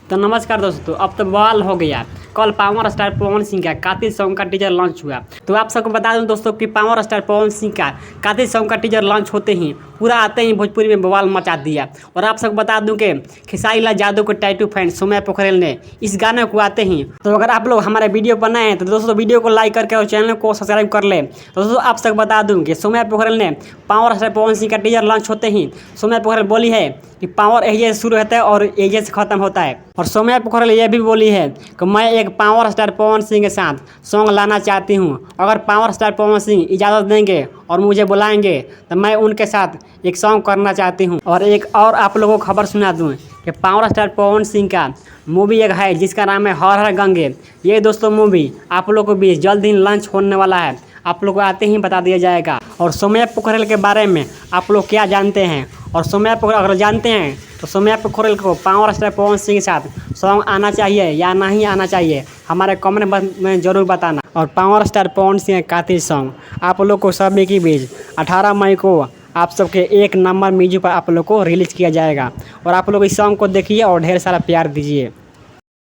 तो नमस्कार दोस्तों, अब तो बवाल हो गया। कल पावर स्टार पवन सिंह का कातिल सॉन्ग का टीजर लॉन्च हुआ। तो आप सबको बता दूं दोस्तों कि पावर स्टार पवन सिंह का कातिल सॉन्ग का टीजर लॉन्च होते ही पूरा आते ही भोजपुरी में बवाल मचा दिया। और आप सबको बता दूं कि खेसारी लाल यादव के टैटू फैन सोम्या पोखरेल ने इस गाने को आते ही, तो अगर आप लोग हमारे वीडियो पर नए हैं तो दोस्तों वीडियो को लाइक करके और चैनल को सब्सक्राइब कर ले। तो दोस्तों आप सबको बता दूं कि सोम्या पोखरेल ने पावर स्टार पवन सिंह का टीजर लॉन्च होते ही सोम्या पोखरेल बोली है कि पावर एजे से शुरू होता है और एजे से खत्म होता है। और सोम्या पोखरेल ये भी बोली है कि मैं एक पावर स्टार पवन सिंह के साथ सॉन्ग लाना चाहती हूँ। अगर पावर स्टार पवन सिंह इजाज़त देंगे और मुझे बुलाएंगे तो मैं उनके साथ एक सॉन्ग करना चाहती हूँ। और एक और आप लोगों को खबर सुना दूँ कि पावर स्टार पवन सिंह का मूवी एक है जिसका नाम है हर हर गंगे। ये दोस्तों मूवी आप लोगों को भी जल्द ही लॉन्च होने वाला है, आप लोग को आते ही बता दिया जाएगा। और सोम्या पोखरेल के बारे में आप लोग क्या जानते हैं, और सोम्या पोखरेल अगर जानते हैं तो सोम्या पोखरेल को पावर स्टार पवन सिंह के साथ सॉन्ग आना चाहिए या नहीं आना चाहिए, हमारे कमेंट में ज़रूर बताना। और पावर स्टार पवन सिंह का कातिल सॉन्ग आप लोग को सभी के बीच 18 मई को आप सबके एक नंबर म्यूजिक पर आप लोग को रिलीज़ किया जाएगा। और आप लोग इस सॉन्ग को देखिए और ढेर सारा प्यार दीजिए।